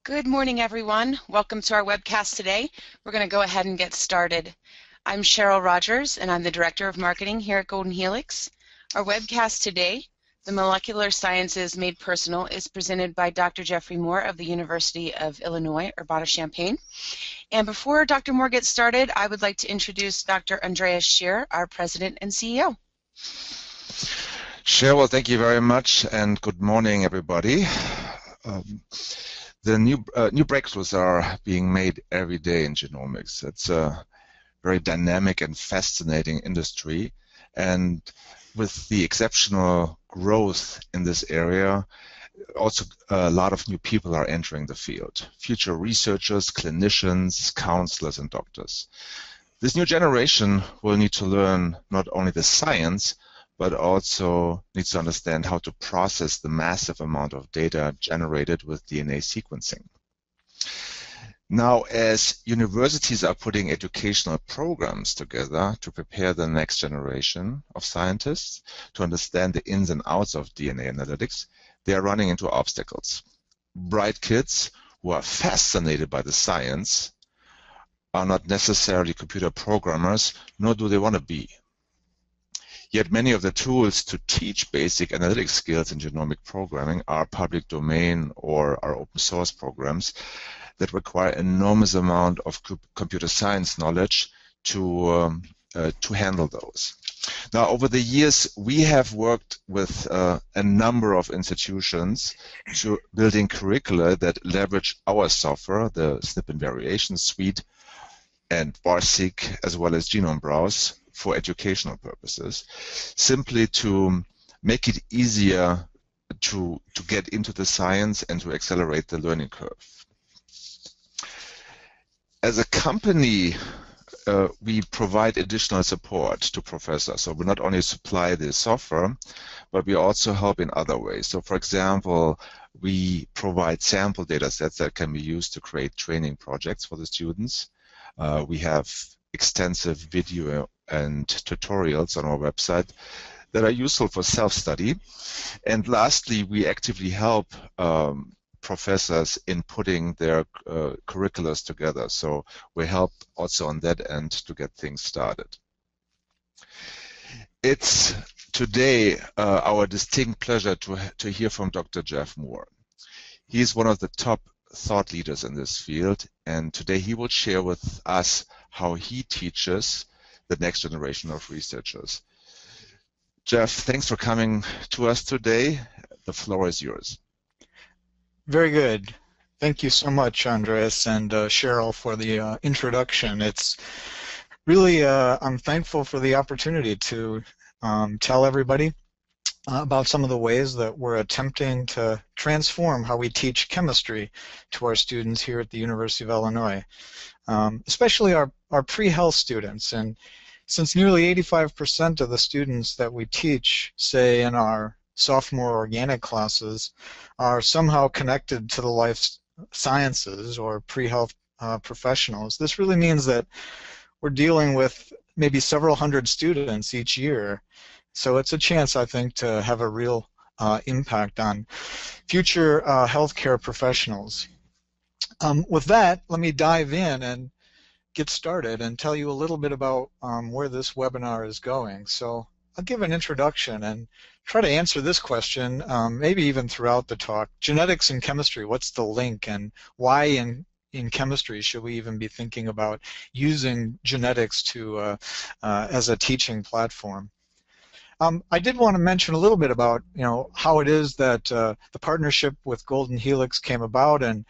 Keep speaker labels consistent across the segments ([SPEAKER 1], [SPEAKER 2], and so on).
[SPEAKER 1] Good morning, everyone. Welcome to our webcast today. We're going to go ahead and get started. I'm Cheryl Rogers, and I'm the Director of Marketing here at Golden Helix. Our webcast today, The Molecular Sciences Made Personal, is presented by Dr. Jeffrey Moore of the University of Illinois, Urbana-Champaign. And before Dr. Moore gets started, I would like to introduce Dr. Andreas Shear, our President and CEO.
[SPEAKER 2] Cheryl, thank you very much, and good morning, everybody. The new breakthroughs are being made every day in genomics. It's a very dynamic and fascinating industry, and with the exceptional growth in this area, also a lot of new people are entering the field. Future researchers, clinicians, counselors, and doctors. This new generation will need to learn not only the science, but also needs to understand how to process the massive amount of data generated with DNA sequencing. Now, as universities are putting educational programs together to prepare the next generation of scientists to understand the ins and outs of DNA analytics, they are running into obstacles. Bright kids who are fascinated by the science are not necessarily computer programmers, nor do they want to be. Yet many of the tools to teach basic analytic skills in genomic programming are public domain or are open source programs that require enormous amount of computer science knowledge to handle those. Now, over the years, we have worked with a number of institutions to building curricula that leverage our software, the SNP and Variation Suite, and Farseek, as well as Genome Browse, for educational purposes, simply to make it easier to get into the science and to accelerate the learning curve. As a company, we provide additional support to professors. So we not only supply the software, but we also help in other ways. So for example, we provide sample data sets that can be used to create training projects for the students. We have extensive video and tutorials on our website that are useful for self-study. And lastly, we actively help professors in putting their curriculums together. So we help also on that end to get things started. It's today our distinct pleasure to hear from Dr. Jeff Moore. He's one of the top thought leaders in this field, and today he will share with us how he teaches the next generation of researchers. Jeff, thanks for coming to us today. The floor is yours.
[SPEAKER 3] Very good. Thank you so much, Andreas and Cheryl, for the introduction. It's really, I'm thankful for the opportunity to tell everybody about some of the ways that we're attempting to transform how we teach chemistry to our students here at the University of Illinois, especially our pre-health students. And since nearly 85% of the students that we teach, say in our sophomore organic classes, are somehow connected to the life sciences or pre-health professionals, this really means that we're dealing with maybe several hundred students each year. So it's a chance, I think, to have a real impact on future healthcare professionals. With that, let me dive in and get started and tell you a little bit about where this webinar is going. So I'll give an introduction and try to answer this question, maybe even throughout the talk. Genetics and chemistry, what's the link, and why in chemistry should we even be thinking about using genetics to as a teaching platform? I did want to mention a little bit about how it is that the partnership with Golden Helix came about and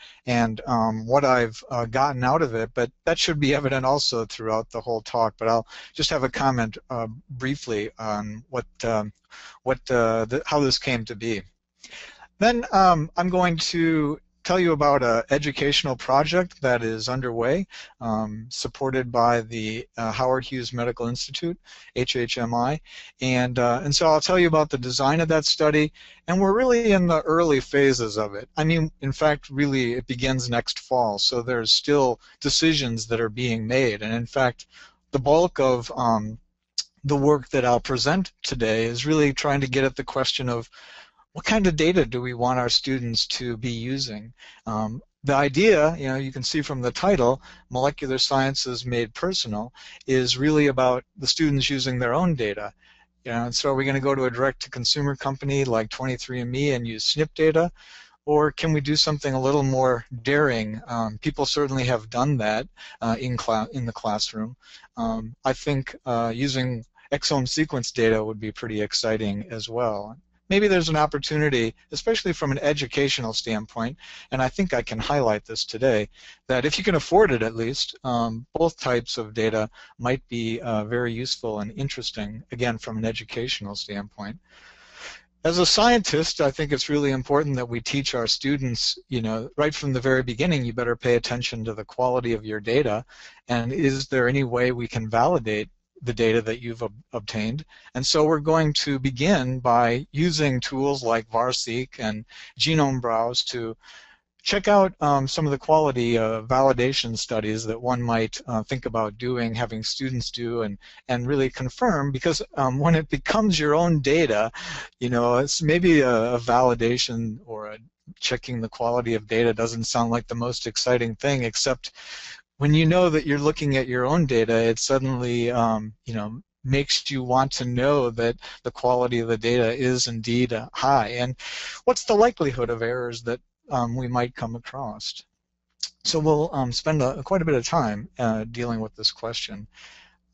[SPEAKER 3] what I've gotten out of it, but that should be evident also throughout the whole talk. But I'll just have a comment briefly on how this came to be. Then I'm going to tell you about an educational project that is underway, supported by the Howard Hughes Medical Institute, HHMI, and so I'll tell you about the design of that study, and we're really in the early phases of it. I mean, in fact, really, it begins next fall, so there's still decisions that are being made, and in fact, the bulk of the work that I'll present today is really trying to get at the question of what kind of data do we want our students to be using? the idea, you can see from the title, Molecular Sciences Made Personal, is really about the students using their own data. And so are we going to go to a direct-to-consumer company like 23andMe and use SNP data? Or can we do something a little more daring? People certainly have done that in the classroom. I think using exome sequence data would be pretty exciting as well. Maybe there's an opportunity, especially from an educational standpoint, and I think I can highlight this today, that if you can afford it at least, both types of data might be very useful and interesting, again, from an educational standpoint. As a scientist, I think it's really important that we teach our students, right from the very beginning, you better pay attention to the quality of your data, and is there any way we can validate the data that you've obtained. And so we're going to begin by using tools like Farseek and Genome Browse to check out some of the quality validation studies that one might think about doing, having students do, and really confirm, because when it becomes your own data, it's maybe a validation or checking the quality of data doesn't sound like the most exciting thing, except when you know that you're looking at your own data, it suddenly makes you want to know that the quality of the data is indeed high. And what's the likelihood of errors that we might come across? So we'll spend quite a bit of time dealing with this question.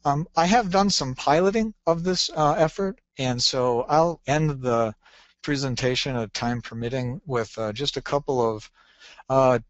[SPEAKER 3] I have done some piloting of this effort, and so I'll end the presentation, time permitting, with just a couple of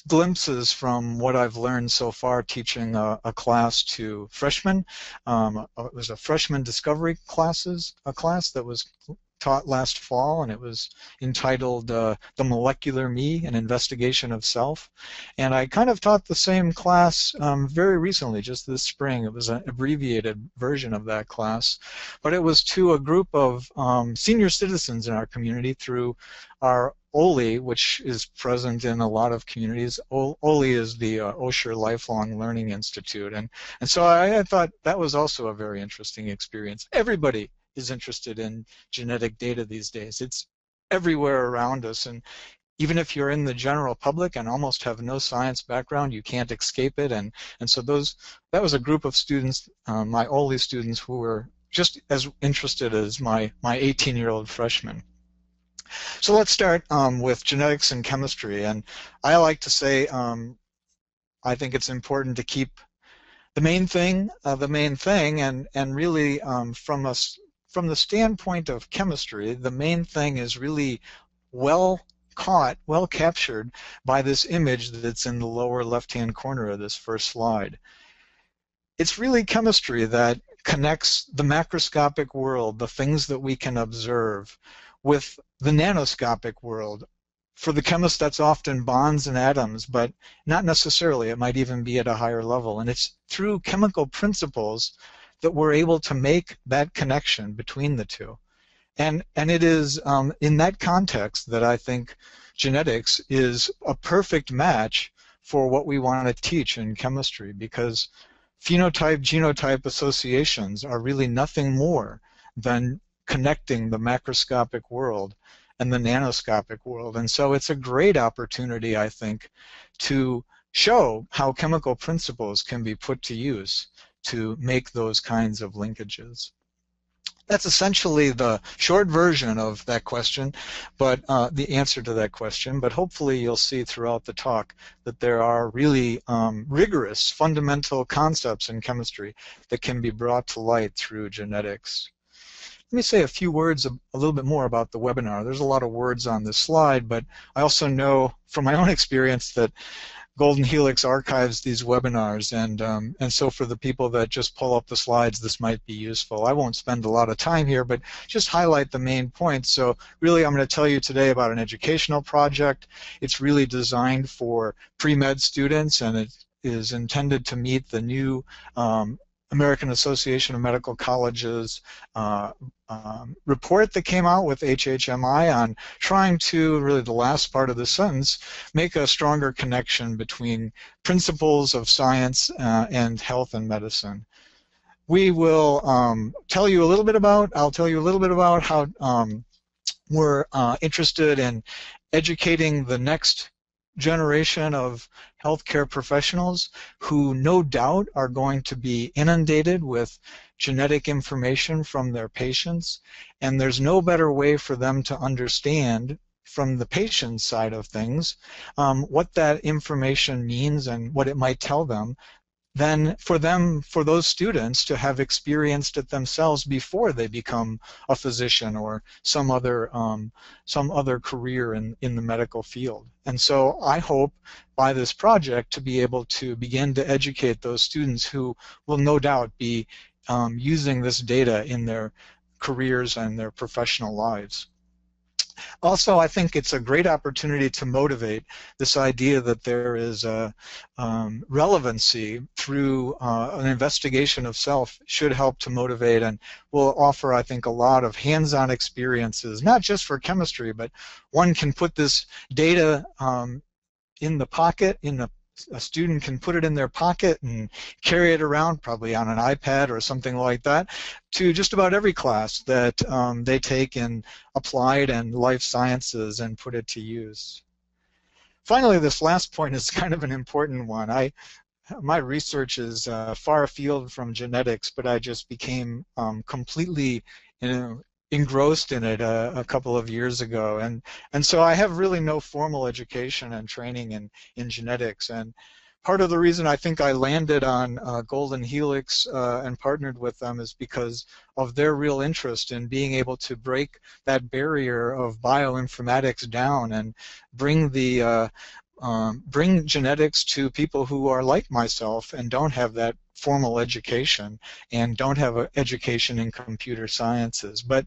[SPEAKER 3] glimpses from what I've learned so far teaching a class to freshmen. It was a freshman discovery class that was taught last fall, and it was entitled The Molecular Me, an Investigation of Self. And I kind of taught the same class very recently, just this spring. It was an abbreviated version of that class, but it was to a group of senior citizens in our community through our OLI, which is present in a lot of communities. OLI is the Osher Lifelong Learning Institute, and so I thought that was also a very interesting experience. Everybody is interested in genetic data these days. It's everywhere around us, and even if you're in the general public and almost have no science background, you can't escape it. And so that was a group of students, my OLI students, who were just as interested as my 18-year-old freshman. So let's start with genetics and chemistry, and I like to say I think it's important to keep the main thing, and really from the standpoint of chemistry, the main thing is really well captured by this image that's in the lower left-hand corner of this first slide. It's really chemistry that connects the macroscopic world, the things that we can observe, with the nanoscopic world. For the chemist, that's often bonds and atoms, but not necessarily. It might even be at a higher level. And it's through chemical principles that we're able to make that connection between the two. And it is in that context that I think genetics is a perfect match for what we want to teach in chemistry, because phenotype-genotype associations are really nothing more than connecting the macroscopic world and the nanoscopic world. And so it's a great opportunity, I think, to show how chemical principles can be put to use to make those kinds of linkages. That's essentially the short version of that question, but the answer to that question. But hopefully you'll see throughout the talk that there are really rigorous fundamental concepts in chemistry that can be brought to light through genetics. Let me say a few words, a little bit more about the webinar. There's a lot of words on this slide, but I also know from my own experience that Golden Helix archives these webinars, and so for the people that just pull up the slides, this might be useful. I won't spend a lot of time here, but just highlight the main points. So really, I'm going to tell you today about an educational project. It's really designed for pre-med students, and it is intended to meet the new American Association of Medical Colleges report that came out with HHMI on trying to, really the last part of the sentence, make a stronger connection between principles of science and health and medicine. We will I'll tell you a little bit about how we're interested in educating the next generation of healthcare professionals who no doubt are going to be inundated with genetic information from their patients, and there's no better way for them to understand from the patient side of things what that information means and what it might tell them than for those students to have experienced it themselves before they become a physician or some other career in the medical field. And so I hope by this project to be able to begin to educate those students who will no doubt be using this data in their careers and their professional lives. Also, I think it's a great opportunity to motivate this idea that there is a relevancy through an investigation of self should help to motivate and will offer, I think, a lot of hands-on experiences, not just for chemistry, but one can put this data in the pocket, a student can put it in their pocket and carry it around, probably on an iPad or something like that, to just about every class that they take in applied and life sciences and put it to use. Finally, this last point is kind of an important one. My research is far afield from genetics, but I just became completely engrossed in it a couple of years ago, and so I have really no formal education and training in genetics, and part of the reason I think I landed on Golden Helix and partnered with them is because of their real interest in being able to break that barrier of bioinformatics down and bring genetics to people who are like myself and don't have that formal education and don't have an education in computer sciences. But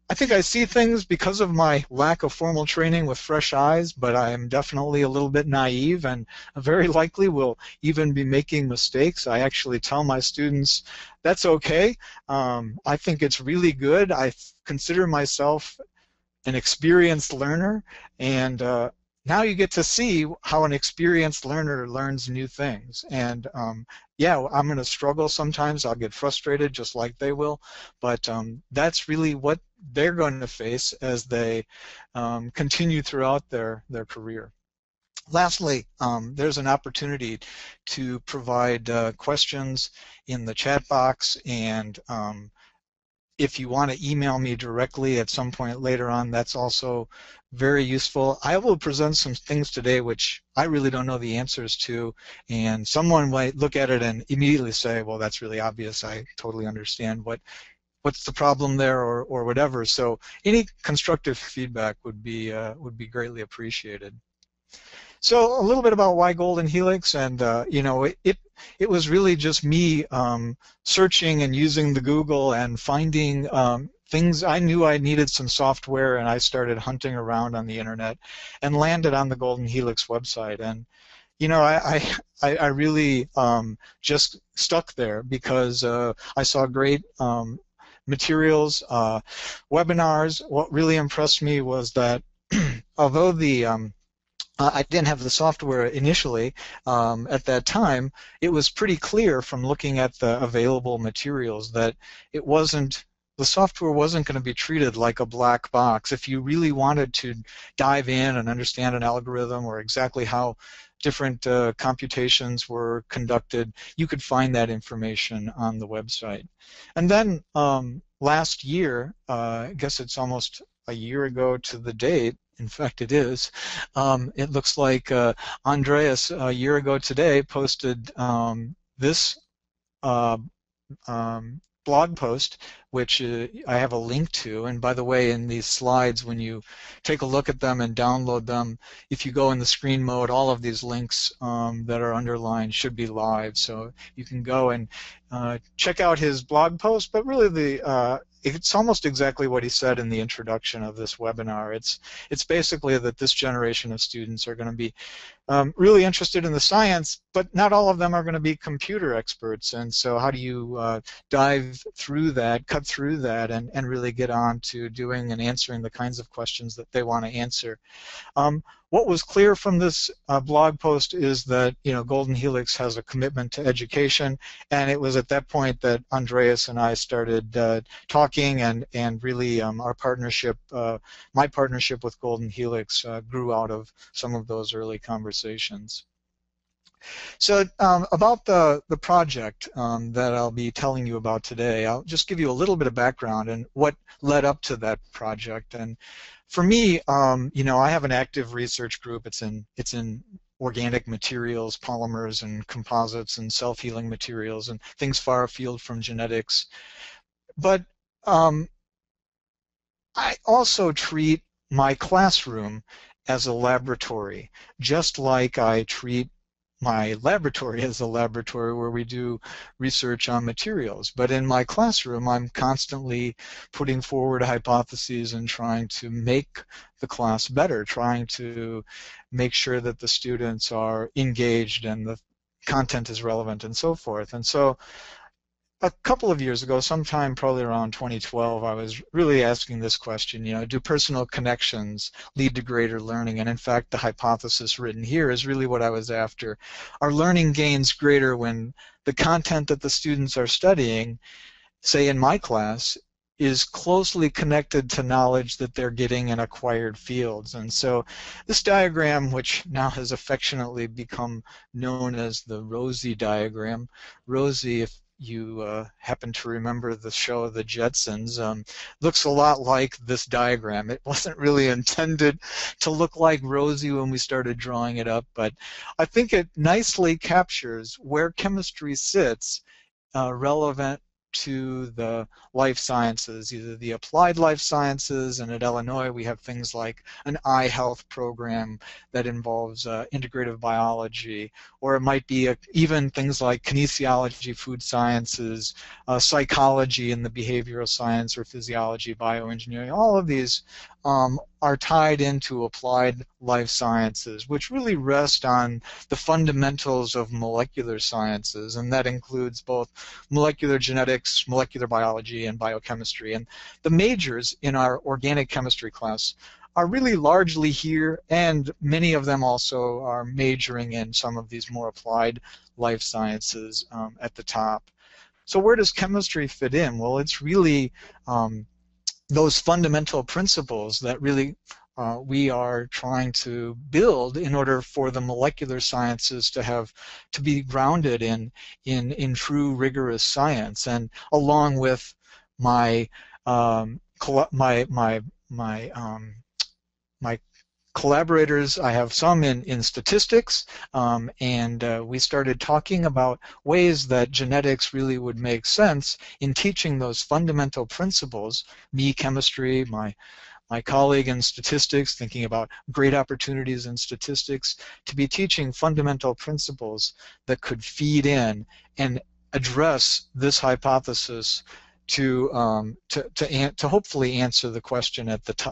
[SPEAKER 3] I think I see things because of my lack of formal training with fresh eyes, but I am definitely a little bit naive and very likely will even be making mistakes. I actually tell my students that's okay. I think it's really good. I consider myself an experienced learner, and now you get to see how an experienced learner learns new things. And yeah, I'm going to struggle sometimes. I'll get frustrated just like they will, but that's really what they're going to face as they continue throughout their career. Lastly, there's an opportunity to provide questions in the chat box, and if you want to email me directly at some point later on, that's also very useful. I will present some things today which I really don't know the answers to, and someone might look at it and immediately say, well, that's really obvious. I totally understand what's the problem there, or whatever. So any constructive feedback would be greatly appreciated. So a little bit about why Golden Helix, and you know, it was really just me searching and using the Google and finding things. I knew I needed some software, and I started hunting around on the internet and landed on the Golden Helix website. And you know, I really just stuck there because I saw great materials, webinars. What really impressed me was that although I didn't have the software initially at that time, it was pretty clear from looking at the available materials that the software wasn't going to be treated like a black box. If you really wanted to dive in and understand an algorithm or exactly how different computations were conducted, you could find that information on the website. And then last year, I guess it's almost a year ago to the date, in fact it is, it looks like Andreas, a year ago today, posted this blog post, which I have a link to. And by the way, in these slides, when you take a look at them and download them, if you go in the screen mode, all of these links that are underlined should be live. So you can go and check out his blog post, but really it's almost exactly what he said in the introduction of this webinar. It's basically that this generation of students are going to be really interested in the science, but not all of them are going to be computer experts. And so how do you dive through that, cut through that, and really get on to doing and answering the kinds of questions that they want to answer? what was clear from this blog post is that Golden Helix has a commitment to education, and it was at that point that Andreas and I started talking, and really our partnership, my partnership with Golden Helix, grew out of some of those early conversations. So about the project that I'll be telling you about today, I'll just give you a little bit of background and what led up to that project. And for me, I have an active research group. It's in organic materials, polymers, and composites, and self-healing materials, and things far afield from genetics. But I also treat my classroom as a laboratory, just like I treat my laboratory as a laboratory where we do research on materials. But in my classroom, I'm constantly putting forward hypotheses and trying to make the class better, trying to make sure that the students are engaged and the content is relevant and so forth. And so a couple of years ago, sometime probably around 2012, I was really asking this question, do personal connections lead to greater learning? And in fact, the hypothesis written here is really what I was after. Are learning gains greater when the content that the students are studying, say in my class, is closely connected to knowledge that they're getting in acquired fields? And so this diagram, which now has affectionately become known as the Rosie diagram, Rosie, if you happen to remember the show The Jetsons, looks a lot like this diagram. It wasn't really intended to look like Rosie when we started drawing it up, but I think it nicely captures where chemistry sits relevant to the life sciences, either the applied life sciences, and at Illinois we have things like an eye health program that involves integrative biology, or it might be even things like kinesiology, food sciences, psychology in the behavioral science, or physiology, bioengineering. All of these are tied into applied life sciences, which really rest on the fundamentals of molecular sciences, and that includes both molecular genetics, molecular biology, and biochemistry. And the majors in our organic chemistry class are really largely here, and many of them also are majoring in some of these more applied life sciences at the top. So where does chemistry fit in? Well, it's really those fundamental principles that really we are trying to build in order for the molecular sciences to be grounded in true rigorous science. And along with my my collaborators, I have some in statistics, and we started talking about ways that genetics really would make sense in teaching those fundamental principles. Me, chemistry, my colleague in statistics, thinking about great opportunities in statistics, to be teaching fundamental principles that could feed in and address this hypothesis to hopefully answer the question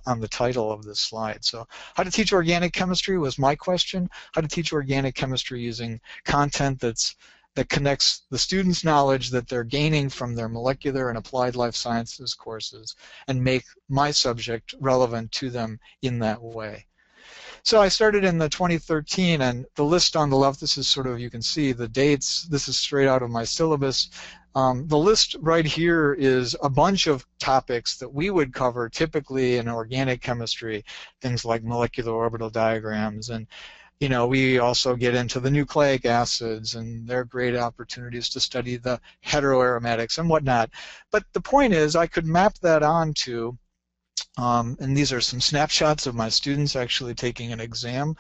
[SPEAKER 3] on the title of this slide. So how to teach organic chemistry was my question. How to teach organic chemistry using content that connects the students' knowledge that they're gaining from their molecular and applied life sciences courses and make my subject relevant to them in that way. So I started in the 2013, and the list on the left, this is sort of, you can see the dates, this is straight out of my syllabus. The list right here is a bunch of topics that we would cover typically in organic chemistry, things like molecular orbital diagrams, and we also get into the nucleic acids, and they're great opportunities to study the heteroaromatics and whatnot. But the point is, I could map that onto, and these are some snapshots of my students actually taking an exam.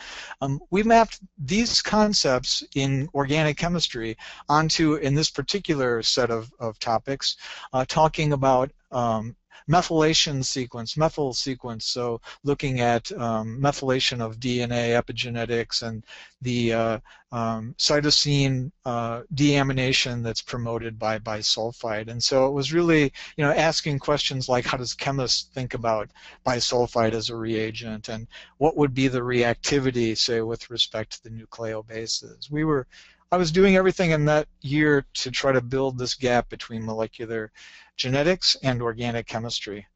[SPEAKER 3] We mapped these concepts in organic chemistry onto, in this particular set of topics, talking about methylation sequence, methyl sequence, so looking at methylation of DNA, epigenetics, and the cytosine deamination that's promoted by bisulfite. And so it was really, asking questions like, how does chemists think about bisulfite as a reagent, and what would be the reactivity, say, with respect to the nucleobases? I was doing everything in that year to try to build this gap between molecular genetics and organic chemistry.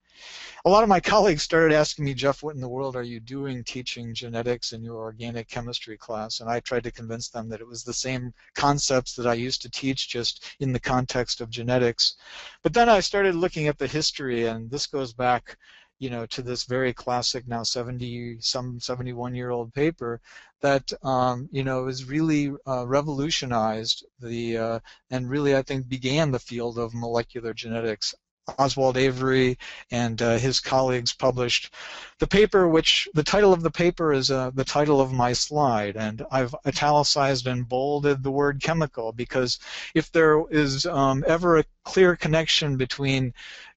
[SPEAKER 3] a lot of my colleagues started asking me, Jeff, what in the world are you doing teaching genetics in your organic chemistry class? And I tried to convince them that it was the same concepts that I used to teach, just in the context of genetics. But then I started looking at the history, and this goes back, to this very classic, now 71-year-old paper that, has really revolutionized and really, I think, began the field of molecular genetics. Oswald Avery and his colleagues published the paper, which the title of the paper is the title of my slide, and I've italicized and bolded the word chemical, because if there is ever a clear connection between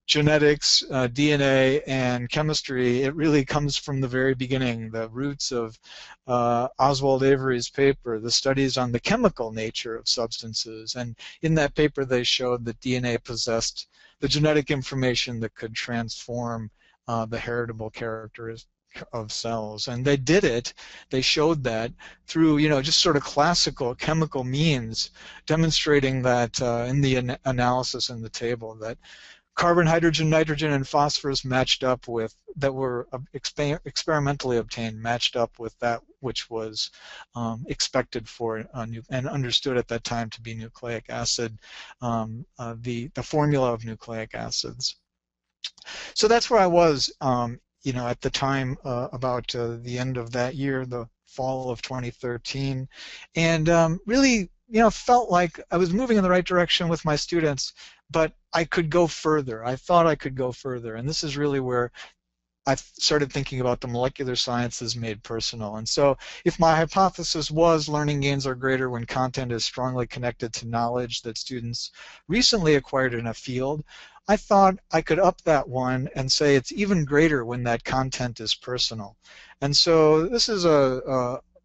[SPEAKER 3] genetics, DNA, and chemistry, it really comes from the very beginning, the roots of Oswald Avery's paper, the studies on the chemical nature of substances. And in that paper they showed that DNA possessed the genetic information that could transform the heritable characters of cells. And they did it, they showed that through, just sort of classical chemical means, demonstrating that in the analysis in the table that carbon, hydrogen, nitrogen, and phosphorus matched up with, that were experimentally obtained, matched up with that which was expected for and understood at that time to be nucleic acid, the formula of nucleic acids. So that's where I was, at the time, about the end of that year, the fall of 2013, and really, felt like I was moving in the right direction with my students, but I could go further. I thought I could go further, and this is really where I started thinking about the molecular sciences made personal. And so if my hypothesis was learning gains are greater when content is strongly connected to knowledge that students recently acquired in a field, I thought I could up that one and say it's even greater when that content is personal. And so this is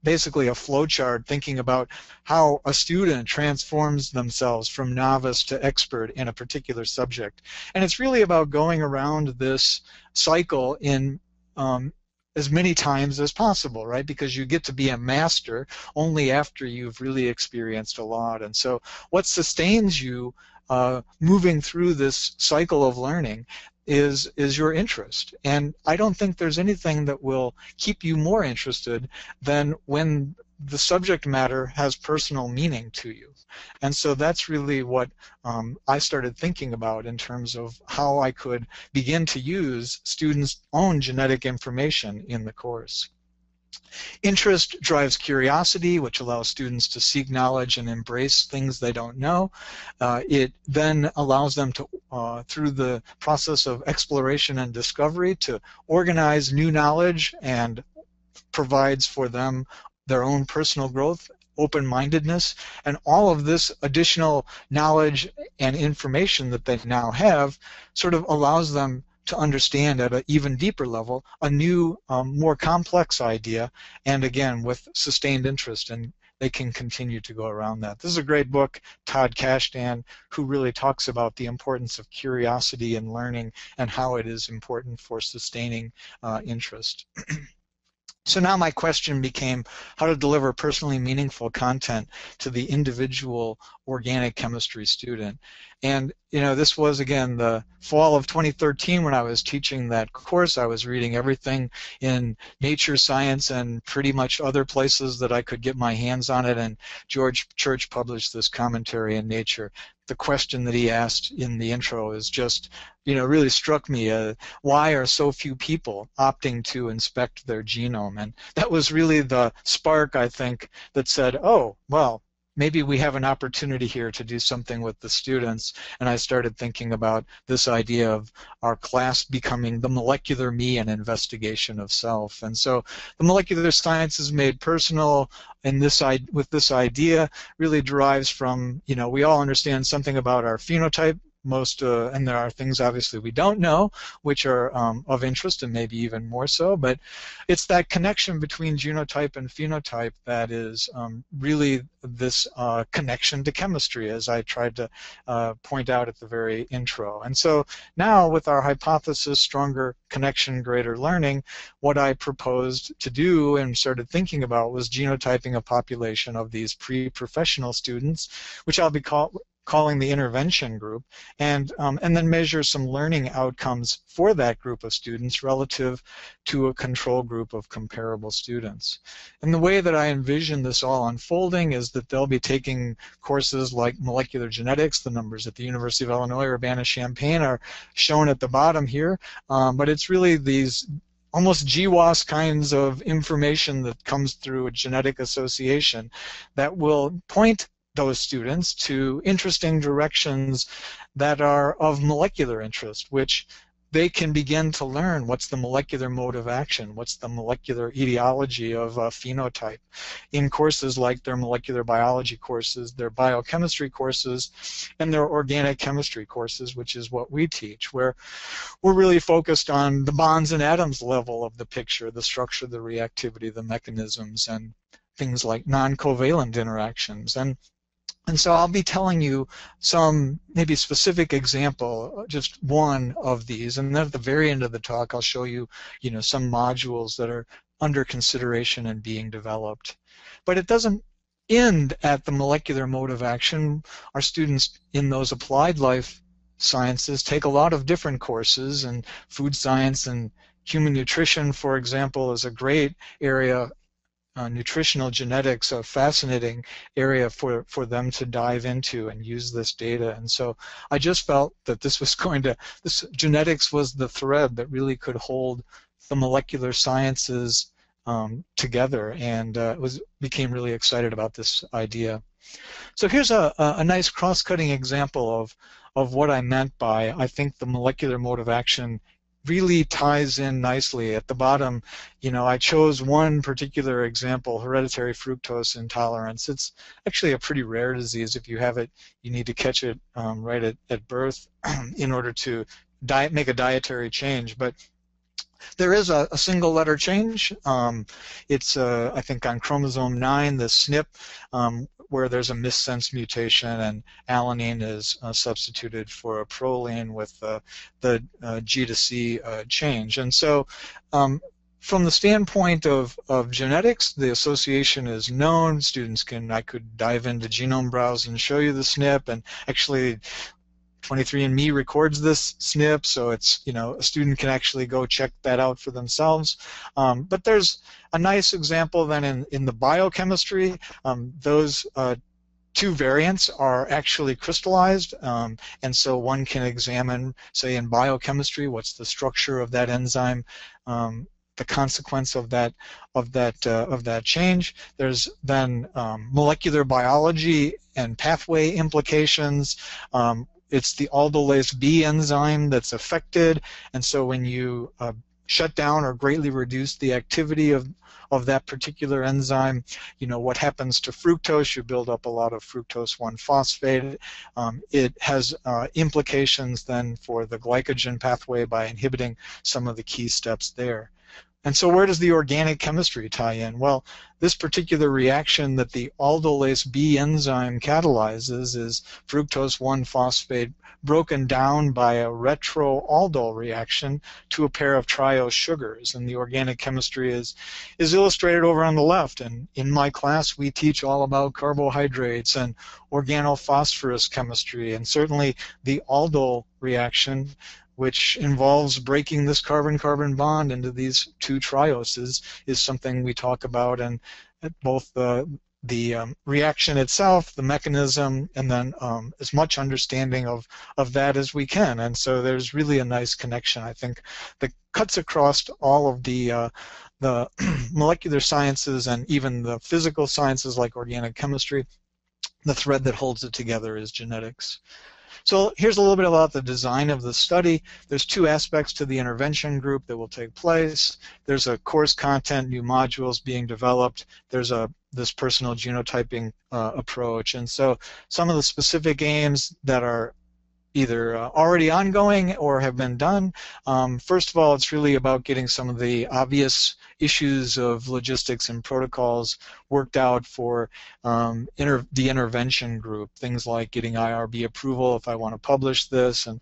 [SPEAKER 3] basically a flowchart thinking about how a student transforms themselves from novice to expert in a particular subject. And it's really about going around this cycle in as many times as possible, right? Because you get to be a master only after you've really experienced a lot. And so what sustains you moving through this cycle of learning is your interest. And I don't think there's anything that will keep you more interested than when the subject matter has personal meaning to you. And so that's really what I started thinking about in terms of how I could begin to use students' own genetic information in the course. Interest drives curiosity, which allows students to seek knowledge and embrace things they don't know. It then allows them to, through the process of exploration and discovery, to organize new knowledge and provides for them their own personal growth, open-mindedness, and all of this additional knowledge and information that they now have sort of allows them to understand at an even deeper level a new, more complex idea, and again with sustained interest, and they can continue to go around that. This is a great book, Todd Kashdan, who really talks about the importance of curiosity in learning and how it is important for sustaining interest. So now my question became how to deliver personally meaningful content to the individual organic chemistry student. And this was, again, the fall of 2013 when I was teaching that course. I was reading everything in Nature, Science, and pretty much other places that I could get my hands on it, and George Church published this commentary in Nature. The question that he asked in the intro is just, really struck me. Why are so few people opting to inspect their genome? And that was really the spark, I think, that said, oh, well, maybe we have an opportunity here to do something with the students. And I started thinking about this idea of our class becoming the molecular me and investigation of self. And so the molecular sciences made personal and with this idea really derives from, we all understand something about our phenotype. And there are things obviously we don't know, which are of interest and maybe even more so, but it's that connection between genotype and phenotype that is really this connection to chemistry, as I tried to point out at the very intro. And so now with our hypothesis, stronger connection, greater learning, what I proposed to do and started thinking about was genotyping a population of these pre-professional students, which I'll be calling the intervention group, and then measure some learning outcomes for that group of students relative to a control group of comparable students. And the way that I envision this all unfolding is that they'll be taking courses like molecular genetics. The numbers at the University of Illinois, Urbana-Champaign, are shown at the bottom here, but it's really these almost GWAS kinds of information that comes through a genetic association that will point those students to interesting directions that are of molecular interest, which they can begin to learn what's the molecular mode of action, what's the molecular etiology of a phenotype in courses like their molecular biology courses, their biochemistry courses, and their organic chemistry courses, which is what we teach, where we're really focused on the bonds and atoms level of the picture, the structure, the reactivity, the mechanisms, and things like non-covalent interactions. And so I'll be telling you some maybe specific example, just one of these, and then at the very end of the talk I'll show you, some modules that are under consideration and being developed. But it doesn't end at the molecular mode of action. Our students in those applied life sciences take a lot of different courses, and food science and human nutrition, for example, is a great area. Nutritional genetics, a fascinating area for them to dive into and use this data. And so I just felt that this genetics was the thread that really could hold the molecular sciences together, and became really excited about this idea. So here's a nice cross-cutting example of what I meant by, I think the molecular mode of action really ties in nicely. At the bottom, I chose one particular example, hereditary fructose intolerance. It's actually a pretty rare disease. If you have it, you need to catch it right at birth in order to make a dietary change. But there is a single letter change. It's, I think, on chromosome 9, the SNP, where there's a missense mutation, and alanine is substituted for a proline with the G to C change. And so from the standpoint of genetics, the association is known. I could dive into Genome Browse and show you the SNP, and actually 23andMe records this SNP, so it's, a student can actually go check that out for themselves. But there's a nice example then in the biochemistry. Those two variants are actually crystallized, and so one can examine, say, in biochemistry, what's the structure of that enzyme, the consequence of that change. There's then molecular biology and pathway implications. It's the aldolase B enzyme that's affected, and so when you shut down or greatly reduce the activity of that particular enzyme, what happens to fructose? You build up a lot of fructose 1-phosphate. It has implications then for the glycogen pathway by inhibiting some of the key steps there. And so where does the organic chemistry tie in? Well, this particular reaction that the aldolase B enzyme catalyzes is fructose 1-phosphate broken down by a retroaldol reaction to a pair of triose sugars. And the organic chemistry is illustrated over on the left. And in my class, we teach all about carbohydrates and organophosphorus chemistry, and certainly the aldol reaction, which involves breaking this carbon-carbon bond into these two trioses, is something we talk about, and both the reaction itself, the mechanism, and then as much understanding of that as we can. And so there's really a nice connection, I think, that cuts across all of the molecular sciences and even the physical sciences like organic chemistry. The thread that holds it together is genetics. So here's a little bit about the design of the study. There's two aspects to the intervention group that will take place. There's a course content, new modules being developed. There's this personal genotyping approach. And so some of the specific aims that are either already ongoing or have been done. First of all, it's really about getting some of the obvious issues of logistics and protocols worked out for the intervention group, things like getting IRB approval if I want to publish this and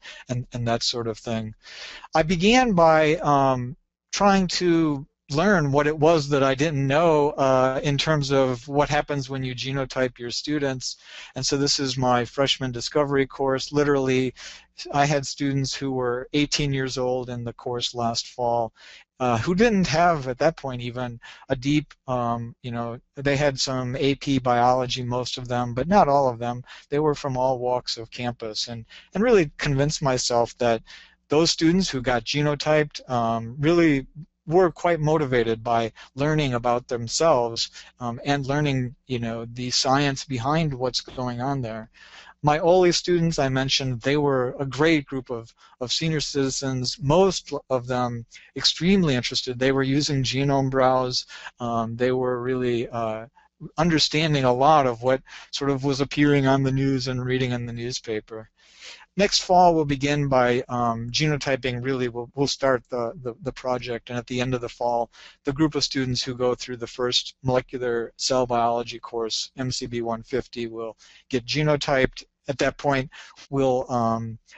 [SPEAKER 3] that sort of thing. I began by trying to learn what it was that I didn't know in terms of what happens when you genotype your students. And so this is my freshman discovery course. Literally, I had students who were 18 years old in the course last fall who didn't have, at that point even, a deep, they had some AP biology, most of them, but not all of them. They were from all walks of campus, and really convinced myself that those students who got genotyped really were quite motivated by learning about themselves and learning, the science behind what's going on there. My OLE students, I mentioned, they were a great group of senior citizens, most of them extremely interested. They were using Genome Browse. They were really understanding a lot of what sort of was appearing on the news and reading in the newspaper. Next fall, we'll begin by genotyping. Really, we'll start the project, and at the end of the fall, the group of students who go through the first molecular cell biology course, MCB 150, will get genotyped. At that point, we'll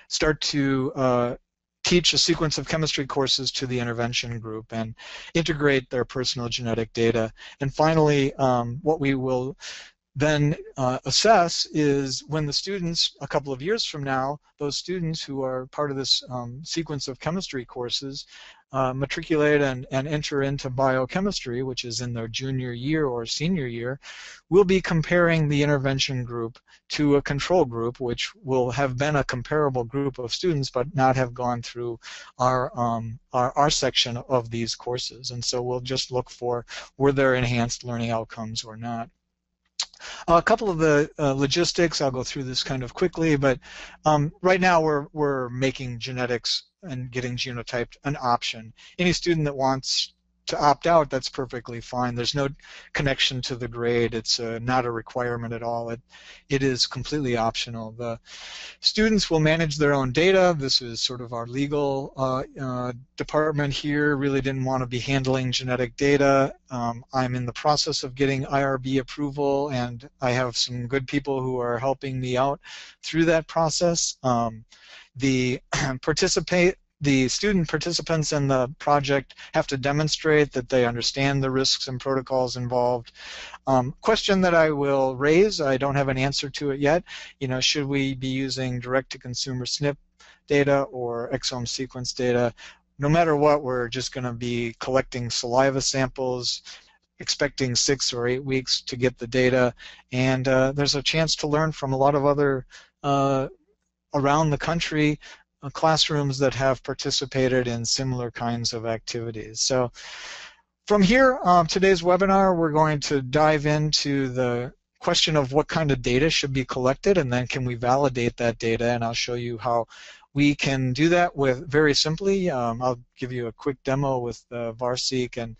[SPEAKER 3] start to teach a sequence of chemistry courses to the intervention group and integrate their personal genetic data. And finally, what we will then assess is when the students, a couple of years from now, those students who are part of this sequence of chemistry courses matriculate and enter into biochemistry, which is in their junior year or senior year, we'll be comparing the intervention group to a control group, which will have been a comparable group of students but not have gone through our section of these courses. And so we'll just look for, were there enhanced learning outcomes or not. A couple of the logistics, I'll go through this kind of quickly, but right now we're making genetics and getting genotyped an option. Any student that wants to opt out, that's perfectly fine. There's no connection to the grade. It's not a requirement at all. It is completely optional. The students will manage their own data. This is sort of our legal department here. Really didn't want to be handling genetic data. I'm in the process of getting IRB approval, and I have some good people who are helping me out through that process. The student participants in the project have to demonstrate that they understand the risks and protocols involved. Question that I will raise, I don't have an answer to it yet, should we be using direct-to-consumer SNP data or exome sequence data? No matter what, we're just going to be collecting saliva samples, expecting 6 or 8 weeks to get the data, and there's a chance to learn from a lot of other around the country classrooms that have participated in similar kinds of activities. So from here, today's webinar, we're going to dive into the question of what kind of data should be collected, and then can we validate that data, and I'll show you how we can do that with very simply. I'll give you a quick demo with Farseek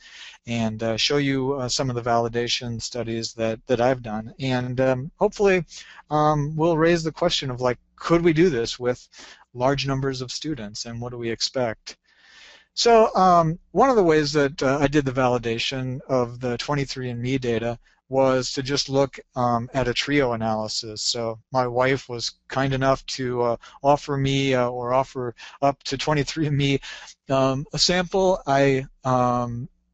[SPEAKER 3] and show you some of the validation studies that I've done, and hopefully we'll raise the question of, like, could we do this with large numbers of students, and what do we expect? So one of the ways that I did the validation of the 23andMe data was to just look at a trio analysis. So my wife was kind enough to offer me or offer up to 23andMe a sample. I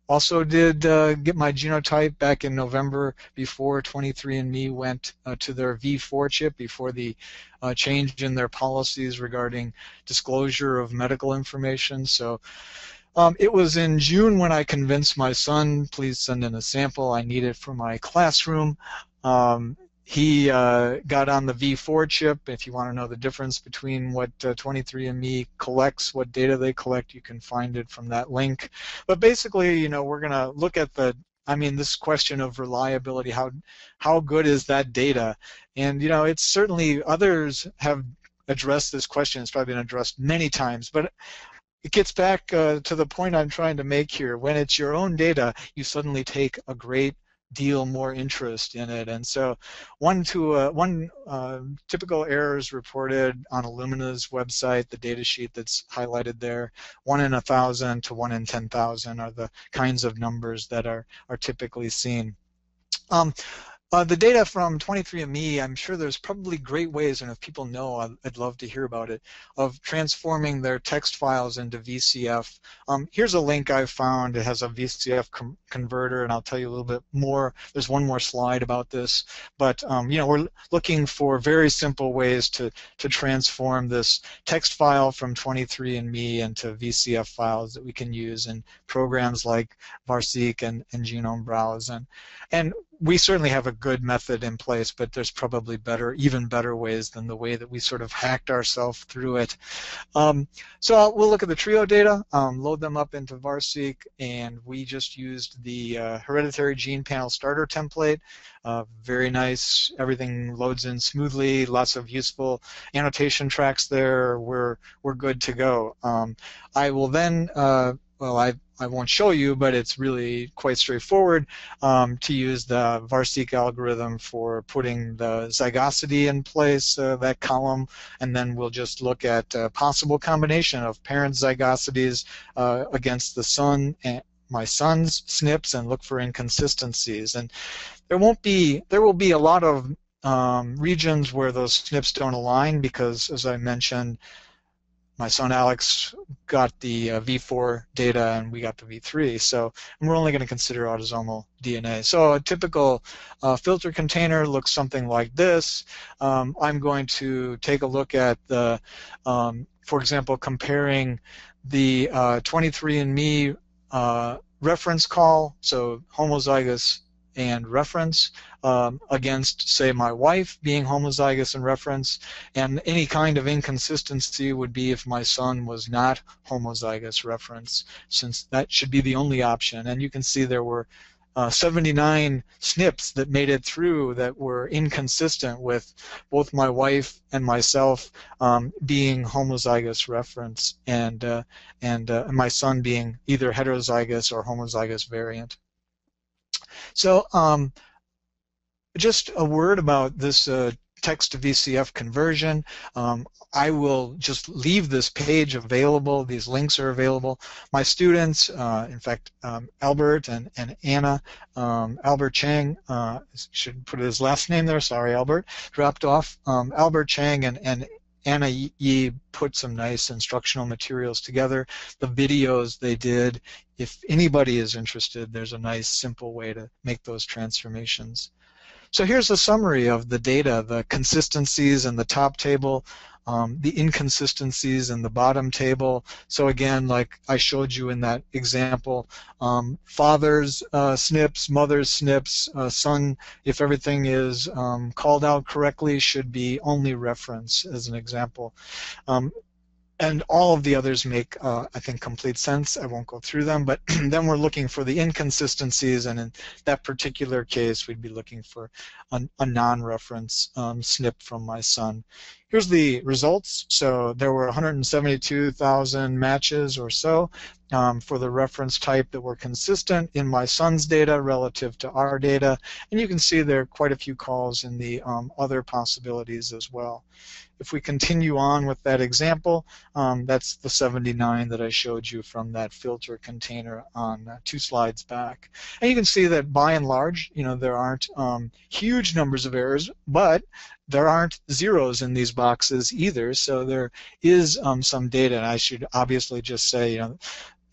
[SPEAKER 3] also did get my genotype back in November before 23andMe went to their V4 chip, before the change in their policies regarding disclosure of medical information. So it was in June when I convinced my son, please send in a sample. I need it for my classroom. He got on the V4 chip. If you want to know the difference between what 23andMe collects, what data they collect, you can find it from that link. But basically, we're going to look at this question of reliability. How good is that data? And, it's certainly, others have addressed this question. It's probably been addressed many times, but it gets back to the point I'm trying to make here. When it's your own data, you suddenly take a great deal more interest in it. And so one typical error is reported on Illumina's website, the data sheet that's highlighted there. 1 in 1,000 to 1 in 10,000 are the kinds of numbers that are typically seen. The data from 23andMe, I'm sure there's probably great ways, and if people know, I'd love to hear about it, of transforming their text files into VCF. Here's a link I found. It has a VCF converter, and I'll tell you a little bit more. There's one more slide about this, but you know, we're looking for very simple ways to transform this text file from 23andMe into VCF files that we can use in programs like Farseek and Genome Browse. And we certainly have a good method in place, but there's probably even better ways than the way that we sort of hacked ourselves through it. So we'll look at the trio data, load them up into Farseek, and we just used the hereditary gene panel starter template. Very nice. Everything loads in smoothly. Lots of useful annotation tracks there. We're good to go. I will then, I won't show you, but it's really quite straightforward to use the Farseek algorithm for putting the zygosity in place, that column, and then we'll just look at a possible combination of parent zygosities against the son and my son's SNPs and look for inconsistencies. And there will be a lot of regions where those SNPs don't align because, as I mentioned, my son Alex got the V4 data and we got the V3, so we're only going to consider autosomal DNA. So a typical filter container looks something like this. I'm going to take a look at the, for example, comparing the 23andMe reference call, so homozygous and reference, against, say, my wife being homozygous and reference, and any kind of inconsistency would be if my son was not homozygous reference, since that should be the only option. And you can see there were 79 SNPs that made it through that were inconsistent with both my wife and myself being homozygous reference, and my son being either heterozygous or homozygous variant. So just a word about this text to VCF conversion. I will just leave this page available. These links are available. My students, in fact, Albert and Anna, Albert Chang, should put his last name there, sorry Albert, dropped off. Albert Chang and Anna Yi put some nice instructional materials together. The videos they did, if anybody is interested, there's a nice simple way to make those transformations. So here's a summary of the data, the consistencies in the top table, the inconsistencies in the bottom table. So again, like I showed you in that example, father's SNPs, mother's SNPs, son, if everything is called out correctly, should be only reference as an example. And all of the others make, I think, complete sense. I won't go through them, but then we're looking for the inconsistencies, and in that particular case, we'd be looking for a non-reference SNP from my son. Here's the results. So there were 172,000 matches or so for the reference type that were consistent in my son's data relative to our data, and you can see there are quite a few calls in the other possibilities as well. If we continue on with that example, that's the 79 that I showed you from that filter container on 2 slides back. And you can see that by and large, you know, there aren't huge numbers of errors, but there aren't zeros in these boxes either, so there is some data. And I should obviously just say, you know,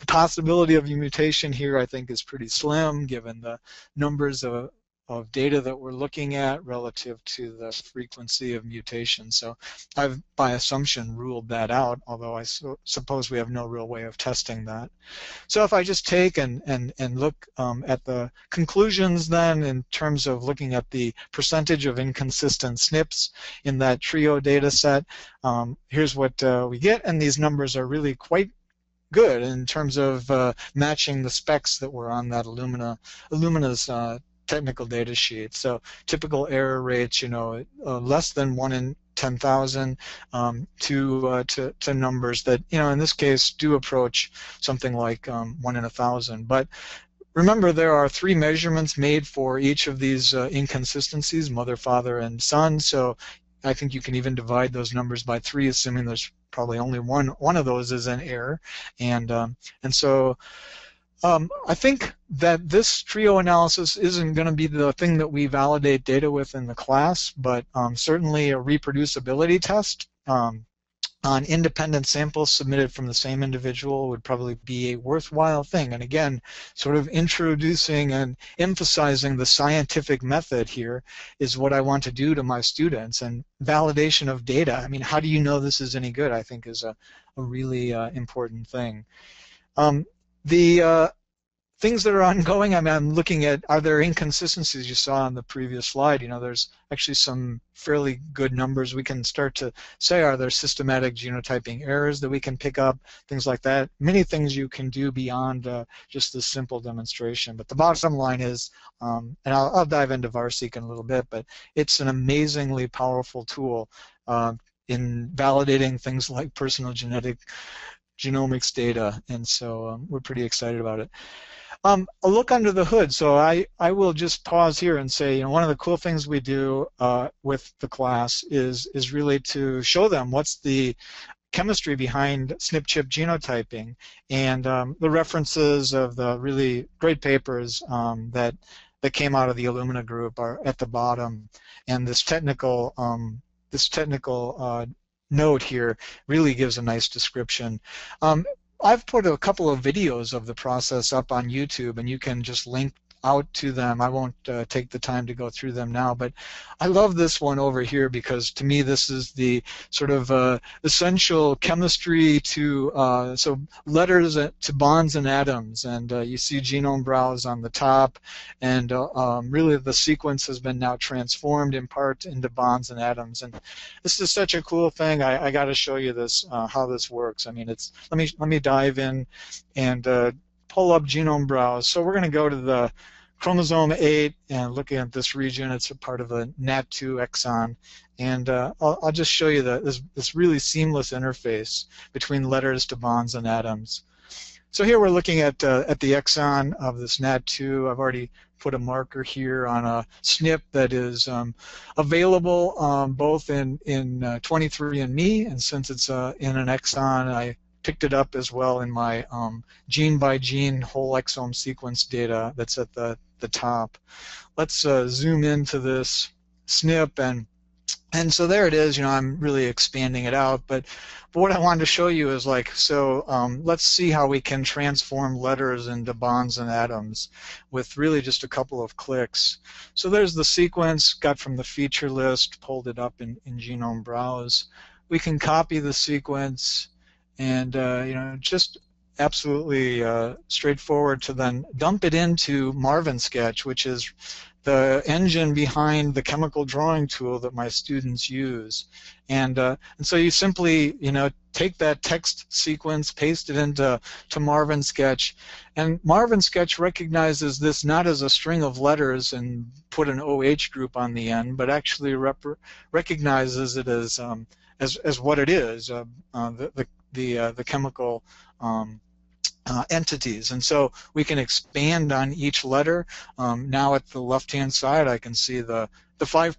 [SPEAKER 3] the possibility of a mutation here I think is pretty slim given the numbers of data that we're looking at relative to the frequency of mutation. So I've, by assumption, ruled that out, although I suppose we have no real way of testing that. So if I just take and look at the conclusions then in terms of looking at the percentage of inconsistent SNPs in that trio data set, here's what we get, and these numbers are really quite good in terms of matching the specs that were on that Illumina's technical data sheet. So typical error rates, you know, less than 1 in 10,000 to numbers that, you know, in this case do approach something like 1 in 1,000. But remember, there are 3 measurements made for each of these inconsistencies, mother, father, and son. So I think you can even divide those numbers by 3, assuming there's probably only one of those is an error. And so I think that this trio analysis isn't going to be the thing that we validate data with in the class, but certainly a reproducibility test on independent samples submitted from the same individual would probably be a worthwhile thing. And again, sort of introducing and emphasizing the scientific method here is what I want to do to my students. And validation of data, I mean, how do you know this is any good, I think is a really important thing. The things that are ongoing, I mean, I'm looking at, are there inconsistencies you saw on the previous slide? You know, there's actually some fairly good numbers. We can start to say, are there systematic genotyping errors that we can pick up, things like that. Many things you can do beyond just this simple demonstration. But the bottom line is, and I'll dive into Farseek in a little bit, but it's an amazingly powerful tool in validating things like personal genomics data, and so we're pretty excited about it. A look under the hood. So I will just pause here and say, you know, one of the cool things we do with the class is really to show them what's the chemistry behind SNP-CHIP genotyping, and the references of the really great papers that came out of the Illumina group are at the bottom, and this technical note here really gives a nice description. I've put a couple of videos of the process up on YouTube, and you can just link out to them. I won't take the time to go through them now, but I love this one over here because to me this is the sort of essential chemistry to so letters to bonds and atoms, and you see genome browse on the top, and really the sequence has been now transformed in part into bonds and atoms, and this is such a cool thing. I got to show you this how this works. I mean, it's let me dive in and pull up genome browse. So we're going to go to the chromosome 8 and looking at this region. It's a part of a NAT2 exon, and I'll just show you this really seamless interface between letters to bonds and atoms. So here we're looking at the exon of this NAT2. I've already put a marker here on a SNP that is available both in 23andMe, and since it's in an exon, I picked it up as well in my gene-by-gene whole exome sequence data that's at the top. Let's zoom into this SNP, and so there it is. You know, I'm really expanding it out, but what I wanted to show you is like, so let's see how we can transform letters into bonds and atoms with really just a couple of clicks. So there's the sequence, got from the feature list, pulled it up in Genome Browse. We can copy the sequence, and you know, just absolutely straightforward to then dump it into Marvin Sketch, which is the engine behind the chemical drawing tool that my students use. And so you simply, you know, take that text sequence, paste it into Marvin Sketch, and Marvin Sketch recognizes this not as a string of letters and put an OH group on the end, but actually recognizes it as what it is, the chemical entities. And so we can expand on each letter. Now at the left-hand side, I can see the 5'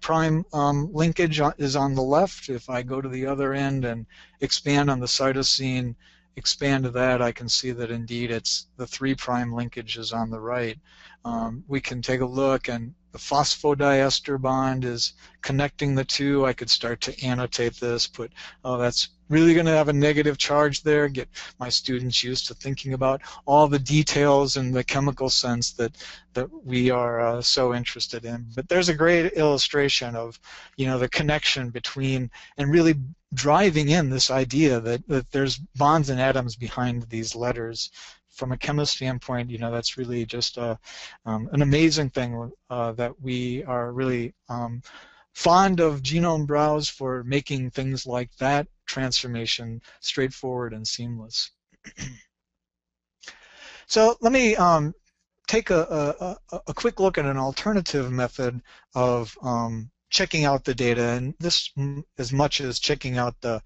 [SPEAKER 3] linkage is on the left. If I go to the other end and expand on the cytosine, expand to that, I can see that indeed it's the 3' linkage is on the right. We can take a look, and the phosphodiester bond is connecting the two. I could start to annotate this, put, oh, that's really going to have a negative charge there, get my students used to thinking about all the details in the chemical sense that we are so interested in. But there's a great illustration of, you know, the connection between, and really driving in this idea that there's bonds and atoms behind these letters. From a chemist standpoint, you know, that's really just an amazing thing that we are really fond of Genome Browse for making things like that transformation straightforward and seamless. So let me take a quick look at an alternative method of checking out the data, and this as much as checking out the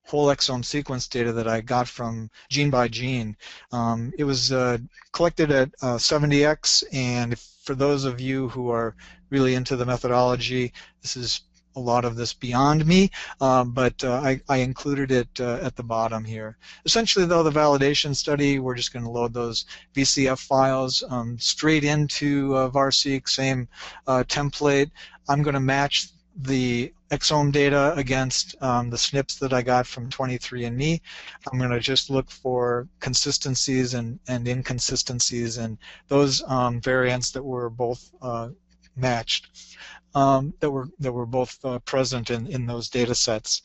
[SPEAKER 3] whole exome sequence data that I got from gene by gene. It was collected at 70X, and for those of you who are really into the methodology, this is a lot of this beyond me, but I included it at the bottom here. Essentially, though, the validation study, we're just going to load those VCF files straight into Farseek, same template. I'm going to match the exome data against the SNPs that I got from 23andMe. I'm going to just look for consistencies and inconsistencies and those variants that were both matched, that were both present in those data sets.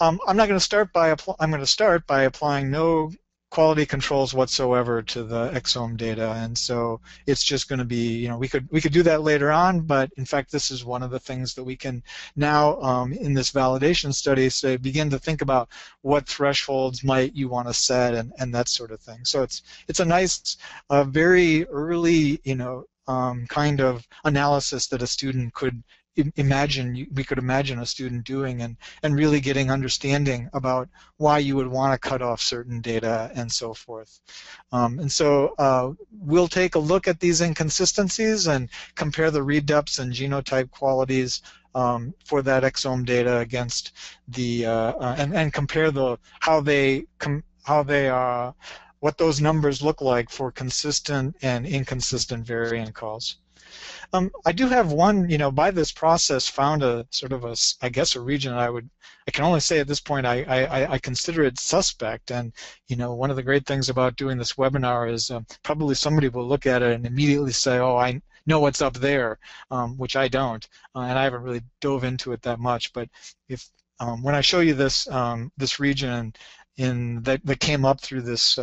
[SPEAKER 3] I'm not going to start by I'm going to start by applying no quality controls whatsoever to the exome data, and so it's just going to be, you know, we could do that later on, but in fact this is one of the things that we can now in this validation study say begin to think about what thresholds might you want to set and that sort of thing. So it's a nice very early, you know, kind of analysis that a student could imagine, we could imagine a student doing, and really getting understanding about why you would want to cut off certain data and so forth. And so we'll take a look at these inconsistencies and compare the read depths and genotype qualities for that exome data against the and compare the what those numbers look like for consistent and inconsistent variant calls. I do have one, you know, by this process found a sort of I guess a region I can only say at this point I consider it suspect, and you know, one of the great things about doing this webinar is probably somebody will look at it and immediately say, oh, I know what's up there, which I don't, and I haven't really dove into it that much, but if when I show you this this region that came up through this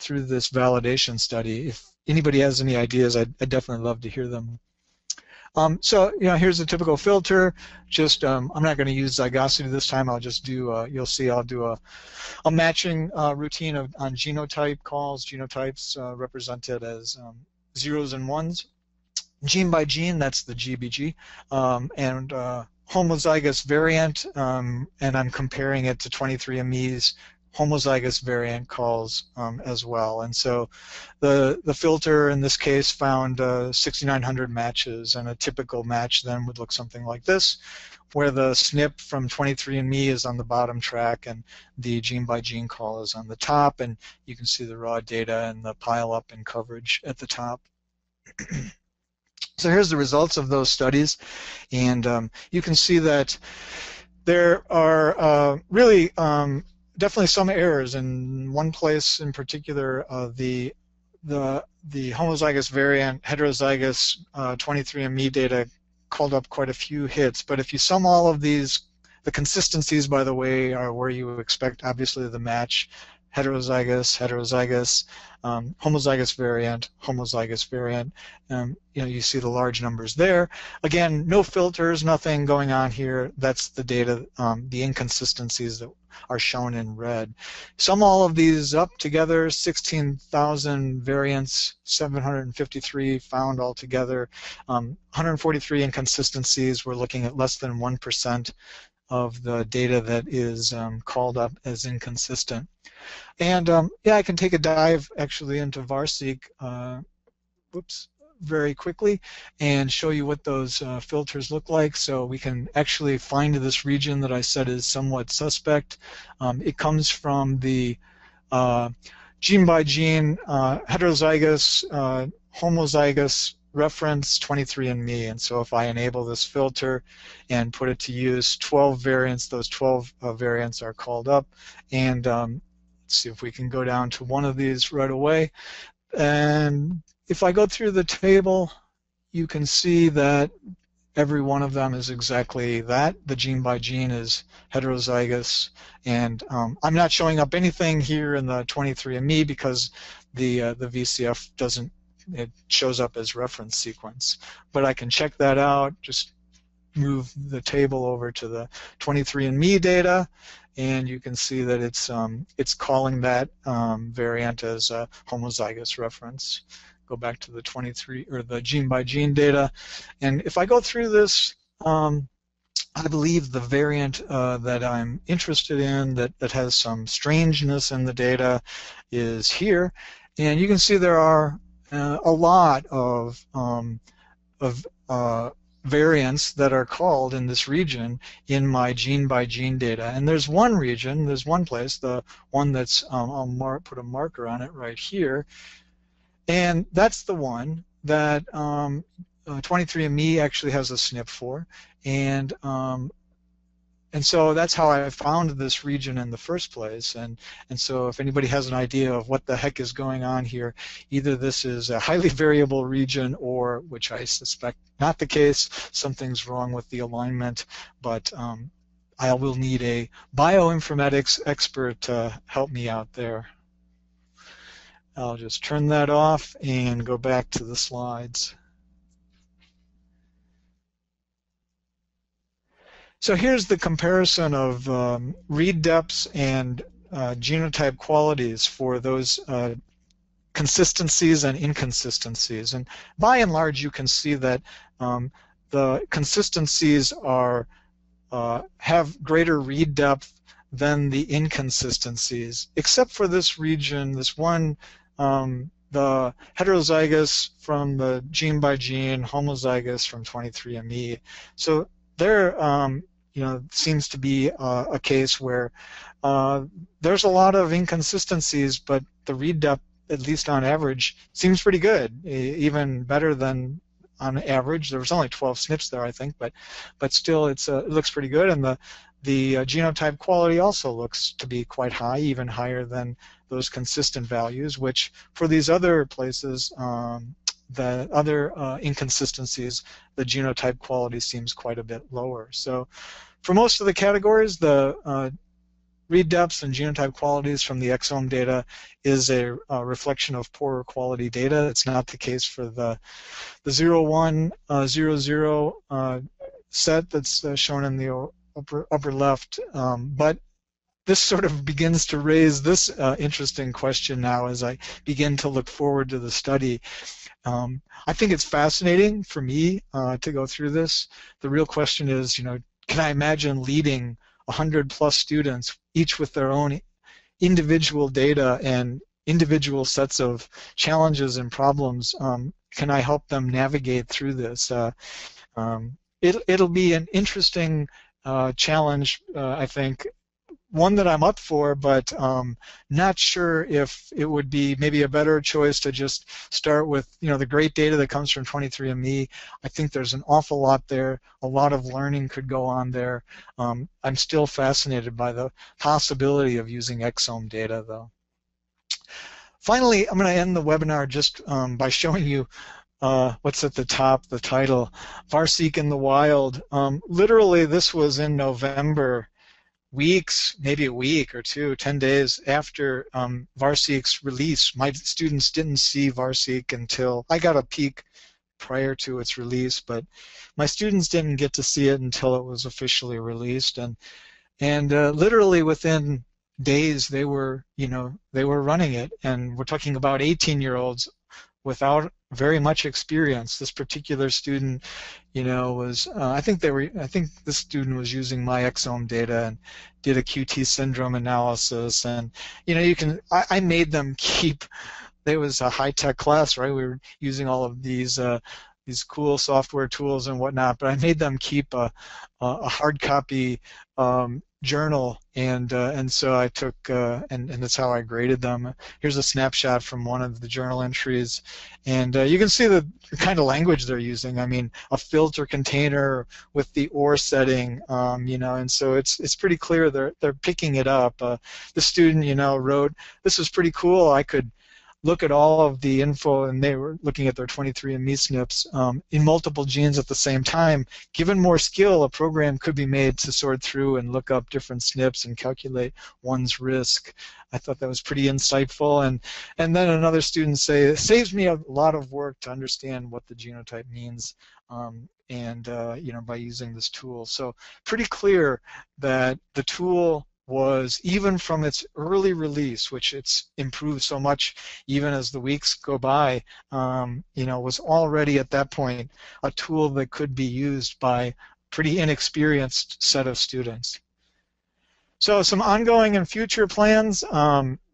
[SPEAKER 3] validation study, if anybody has any ideas, I'd definitely love to hear them. So, you know, here's a typical filter. Just I'm not going to use zygosity this time. I'll just do you'll see I'll do a matching routine on genotype calls. Genotypes represented as zeros and ones. Gene by gene, that's the GBG, and homozygous variant, and I'm comparing it to 23andMe's homozygous variant calls as well. And so the filter in this case found 6,900 matches, and a typical match then would look something like this, where the SNP from 23andMe is on the bottom track and the gene by gene call is on the top, and you can see the raw data and the pile up in coverage at the top. So here's the results of those studies, and you can see that there are really definitely some errors. In one place in particular, the homozygous variant heterozygous 23andMe data called up quite a few hits. But if you sum all of these, the consistencies, by the way, are where you would expect, obviously, the match: heterozygous, heterozygous, homozygous variant, homozygous variant. You know, you see the large numbers there. Again, no filters, nothing going on here. That's the data, the inconsistencies that are shown in red. Sum all of these up together: 16,000 variants, 753 found altogether, 143 inconsistencies. We're looking at less than 1% of the data that is called up as inconsistent. And yeah, I can take a dive actually into Farseek, very quickly, and show you what those filters look like. So we can actually find this region that I said is somewhat suspect. It comes from the gene by gene heterozygous homozygous reference 23andMe, and so if I enable this filter and put it to use, 12 variants, those 12 variants are called up, and let's see if we can go down to one of these right away. And if I go through the table, you can see that every one of them is exactly that. The gene by gene is heterozygous, and I'm not showing up anything here in the 23andMe because the VCF doesn't, it shows up as reference sequence. But I can check that out, just move the table over to the 23andMe data, and you can see that it's calling that variant as a homozygous reference. Go back to the 23 or the gene by gene data, and if I go through this, I believe the variant that I'm interested in that has some strangeness in the data is here, and you can see there are a lot of variants that are called in this region in my gene-by-gene data. And there's one region, there's one place, the one that's, I'll put a marker on it right here, and that's the one that 23andMe actually has a SNP for, and so that's how I found this region in the first place. And so if anybody has an idea of what the heck is going on here, either this is a highly variable region or, which I suspect not the case, something's wrong with the alignment, but I will need a bioinformatics expert to help me out there. I'll just turn that off and go back to the slides. So here's the comparison of read depths and genotype qualities for those consistencies and inconsistencies. And by and large, you can see that the consistencies are have greater read depth than the inconsistencies, except for this region, this one, the heterozygous from the gene-by-gene, homozygous from 23andMe. So there, seems to be a case where there's a lot of inconsistencies, but the read depth, at least on average, seems pretty good, even better than on average. There was only 12 SNPs there, I think, but still, it looks pretty good, and the genotype quality also looks to be quite high, even higher than those consistent values, which for these other places, the other inconsistencies, the genotype quality seems quite a bit lower. So for most of the categories, the read depths and genotype qualities from the exome data is a reflection of poorer quality data. It's not the case for the 0100 set that's shown in the upper left, but this sort of begins to raise this interesting question now as I begin to look forward to the study. I think it's fascinating for me to go through this. The real question is, can I imagine leading 100+ students, each with their own individual data and individual sets of challenges and problems? Can I help them navigate through this? It'll be an interesting challenge, I think. One that I'm up for, but not sure if it would be maybe a better choice to just start with the great data that comes from 23andMe. I think there's an awful lot there. A lot of learning could go on there. I'm still fascinated by the possibility of using exome data, though. Finally, I'm going to end the webinar just by showing you what's at the top, the title, Farseek in the Wild. Literally, this was in November, weeks, maybe a week or two, 10 days after Farseek's release. My students didn't see Farseek until I got a peek prior to its release, but my students didn't get to see it until it was officially released. And literally within days, they were running it. And we're talking about 18-year-olds without very much experience. This particular student, was I think this student was using my exome data and did a QT syndrome analysis, and I made them keep. There was a high-tech class, right? We were using all of these cool software tools and whatnot, but I made them keep a hard copy journal, and so I took and that's how I graded them. Here's a snapshot from one of the journal entries, and you can see the kind of language they're using. I mean, a filter container with the OR setting, and so it's pretty clear they're picking it up. The student, wrote, "This was pretty cool. I could look at all of the info," and they were looking at their 23andMe SNPs in multiple genes at the same time. Given more skill, a program could be made to sort through and look up different SNPs and calculate one's risk. I thought that was pretty insightful. And then another student say, "It saves me a lot of work to understand what the genotype means by using this tool." So pretty clear that the tool was, even from its early release, which it's improved so much even as the weeks go by, was already at that point a tool that could be used by a pretty inexperienced set of students. So some ongoing and future plans.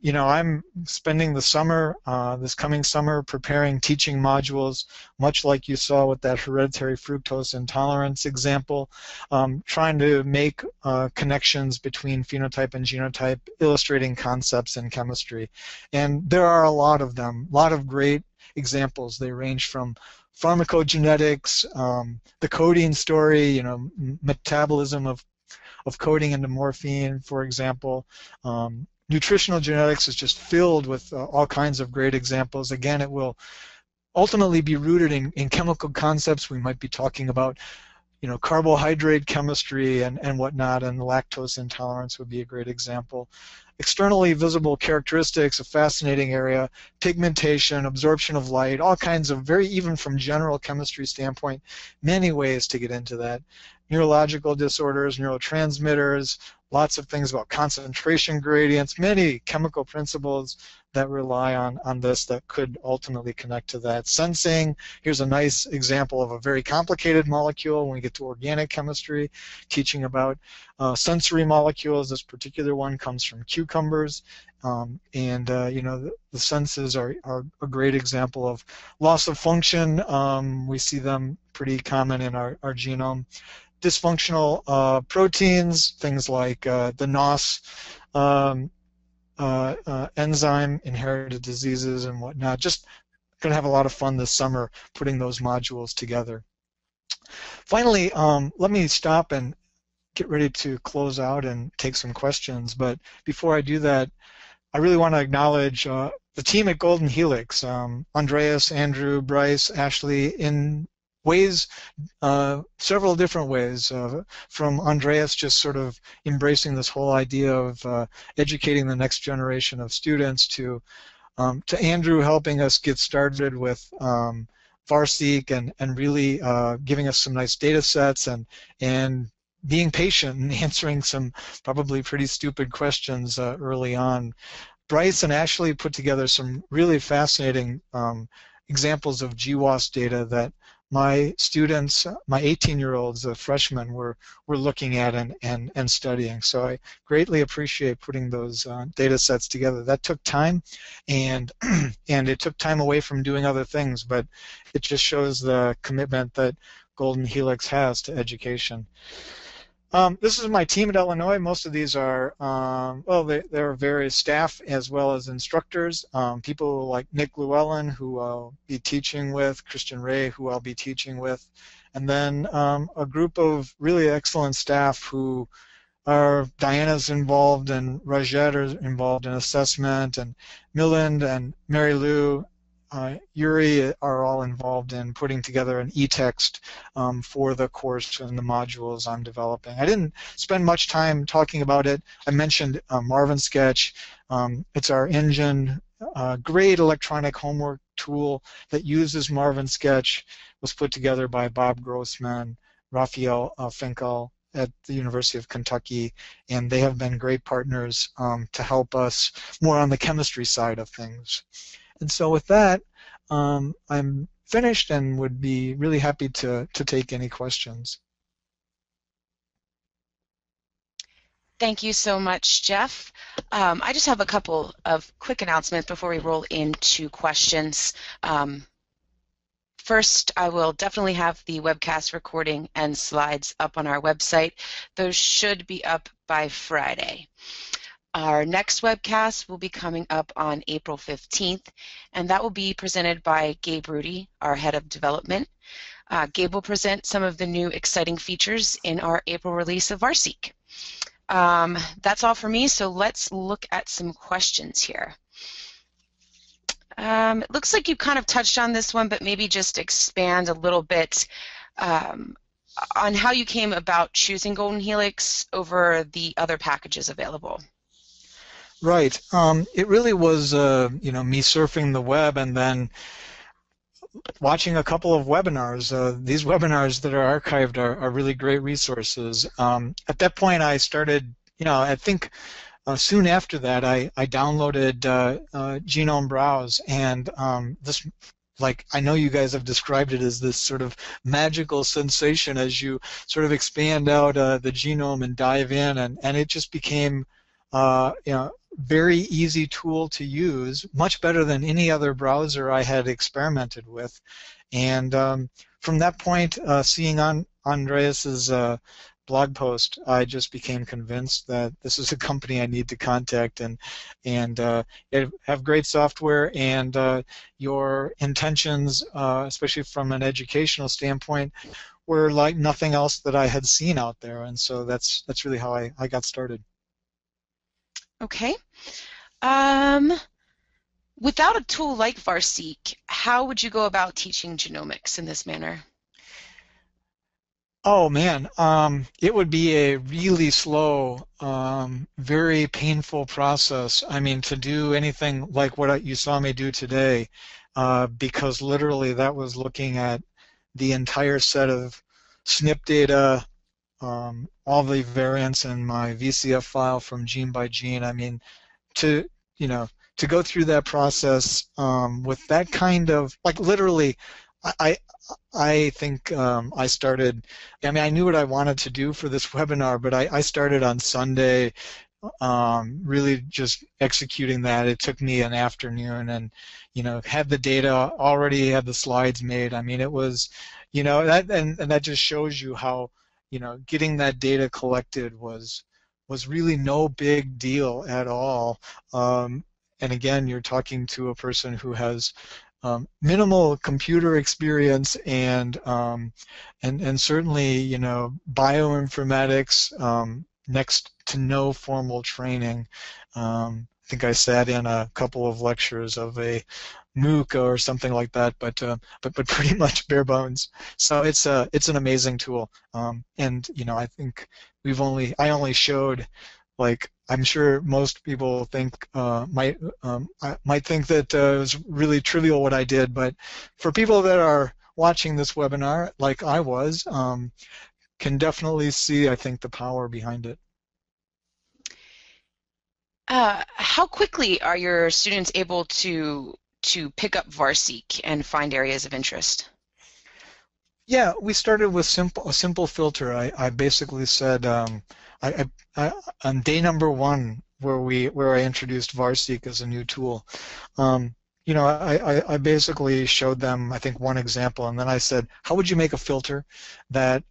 [SPEAKER 3] You know, I'm spending the summer, this coming summer, preparing teaching modules, much like you saw with that hereditary fructose intolerance example, trying to make connections between phenotype and genotype, illustrating concepts in chemistry. And there are a lot of them, a lot of great examples. They range from pharmacogenetics, the coding story, you know, metabolism of coding into morphine, for example. Nutritional genetics is just filled with all kinds of great examples. Again, it will ultimately be rooted in chemical concepts. We might be talking about, you know, carbohydrate chemistry and whatnot, and lactose intolerance would be a great example. Externally visible characteristics, a fascinating area, pigmentation, absorption of light, all kinds of even from general chemistry standpoint, many ways to get into that. Neurological disorders, neurotransmitters, lots of things about concentration gradients, many chemical principles that rely on this that could ultimately connect to that. Sensing, here's a nice example of a very complicated molecule when we get to organic chemistry, teaching about sensory molecules. This particular one comes from cucumbers, and you know, the senses are a great example of loss of function. We see them pretty common in our genome. Dysfunctional proteins, things like the NOS enzyme, inherited diseases and whatnot. Just going to have a lot of fun this summer putting those modules together. Finally, let me stop and get ready to close out and take some questions. But before I do that, I really want to acknowledge the team at Golden Helix, Andreas, Andrew, Bryce, Ashley, in ways, several different ways, from Andreas just sort of embracing this whole idea of educating the next generation of students to Andrew helping us get started with Farseek and really giving us some nice data sets and being patient and answering some probably pretty stupid questions early on. Bryce and Ashley put together some really fascinating examples of GWAS data that my students, my 18-year-olds, freshmen, were looking at and studying. So I greatly appreciate putting those data sets together. That took time, and it took time away from doing other things, but it just shows the commitment that Golden Helix has to education. This is my team at Illinois. Most of these are, well, there are various staff as well as instructors. People like Nick Llewellyn, who I'll be teaching with, Christian Ray, who I'll be teaching with, and then a group of really excellent staff who are, Diana's involved and Rajat are involved in assessment, and Milind and Mary Lou, Yuri are all involved in putting together an e-text for the course and the modules I'm developing. I didn't spend much time talking about it. I mentioned Marvin Sketch. It's our engine, great electronic homework tool that uses Marvin Sketch. Was put together by Bob Grossman, Raphael Finkel at the University of Kentucky, and they have been great partners to help us more on the chemistry side of things. And so with that, I'm finished and would be really happy to take any questions.
[SPEAKER 1] Thank you so much, Jeff. I just have a couple of quick announcements before we roll into questions. First, I will definitely have the webcast recording and slides up on our website. Those should be up by Friday. Our next webcast will be coming up on April 15th, and that will be presented by Gabe Rudy, our head of development. Gabe will present some of the new exciting features in our April release of Farseek. That's all for me, so let's look at some questions here. It looks like you kind of touched on this one, but maybe just expand a little bit on how you came about choosing Golden Helix over the other packages available.
[SPEAKER 3] Right. It really was, you know, me surfing the web and then watching a couple of webinars. These webinars that are archived are really great resources. At that point, I started, you know, I think soon after that, I downloaded Genome Browse, and this like, I know you guys have described it as this sort of magical sensation as you sort of expand out the genome and dive in, and it just became very easy tool to use, much better than any other browser I had experimented with. And from that point, seeing on Andreas's blog post, I just became convinced that this is a company I need to contact, and have great software, and your intentions, especially from an educational standpoint, were like nothing else that I had seen out there, and so that's really how I got started.
[SPEAKER 1] Okay. Without a tool like Farseek, how would you go about teaching genomics in this manner?
[SPEAKER 3] Oh man, it would be a really slow, very painful process. I mean, to do anything like what you saw me do today, because literally that was looking at the entire set of SNP data, all the variants in my VCF file from gene by gene. I mean, to go through that process with that kind of, like, literally, I think I started, I mean, I knew what I wanted to do for this webinar, but I started on Sunday, really just executing that. It took me an afternoon, and had the data already, had the slides made. I mean, it was, that, and that just shows you how, getting that data collected was really no big deal at all. And again, you're talking to a person who has minimal computer experience, and certainly bioinformatics, next to no formal training. I think I sat in a couple of lectures of a MOOC or something like that, but pretty much bare bones. So it's an amazing tool, and I think I only showed, like, I'm sure most people think might think that it was really trivial what I did, but for people that are watching this webinar, like I was, can definitely see, I think, the power behind it.
[SPEAKER 1] How quickly are your students able to pick up Farseek and find areas of interest?
[SPEAKER 3] Yeah, we started with a simple filter. I basically said, on day number 1, where I introduced Farseek as a new tool, I basically showed them, I think, one example, and then I said, how would you make a filter that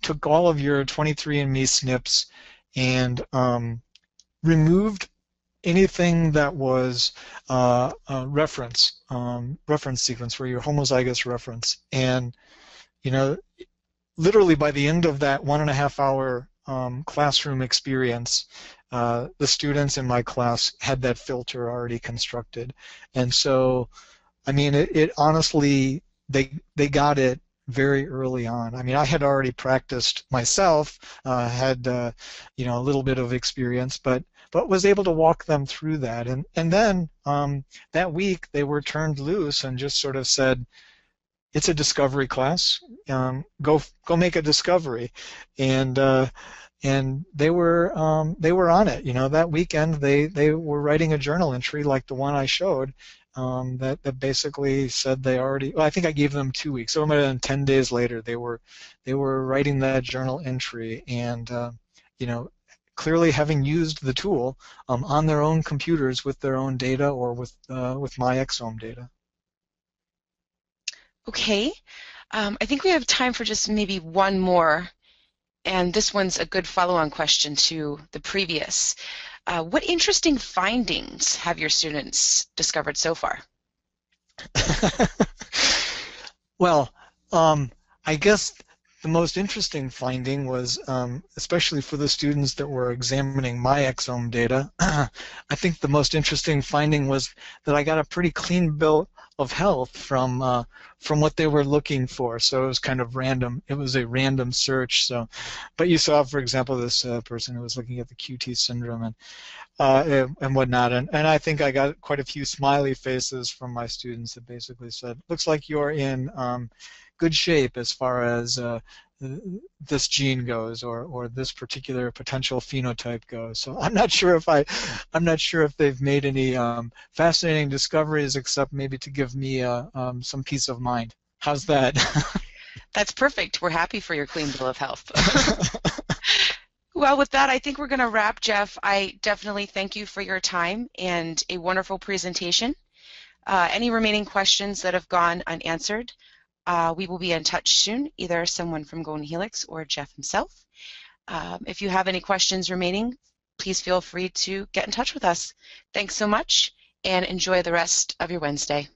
[SPEAKER 3] took all of your 23andMe SNPs and removed anything that was a reference sequence, where your homozygous reference, and literally by the end of that 1.5-hour classroom experience, the students in my class had that filter already constructed, and so, I mean, it honestly, they got it very early on. I mean, I had already practiced myself, had a little bit of experience, but was able to walk them through that, and then that week they were turned loose and just sort of said, it's a discovery class, go make a discovery, and they were on it. That weekend they were writing a journal entry like the one I showed, that basically said they already. Well, I think I gave them 2 weeks. So 10 days later, they were writing that journal entry, and clearly having used the tool on their own computers with their own data, or with my exome data.
[SPEAKER 1] Okay, I think we have time for just maybe one more, and this one's a good follow-on question to the previous. What interesting findings have your students discovered so far?
[SPEAKER 3] Well, I guess the most interesting finding was, especially for the students that were examining my exome data, I think the most interesting finding was that I got a pretty clean bill of health from what they were looking for. So it was kind of random. It was a random search. So, but you saw, for example, this person who was looking at the QT syndrome and whatnot, and I think I got quite a few smiley faces from my students that basically said, "Looks like you're in good shape as far as this gene goes, or this particular potential phenotype goes. So I'm not sure if they've made any fascinating discoveries, except maybe to give me some peace of mind. How's that?
[SPEAKER 1] That's perfect. We're happy for your clean bill of health. Well, with that, I think we're going to wrap, Jeff. I definitely thank you for your time and a wonderful presentation. Any remaining questions that have gone unanswered, we will be in touch soon, either someone from Golden Helix or Jeff himself. If you have any questions remaining, please feel free to get in touch with us. Thanks so much, and enjoy the rest of your Wednesday.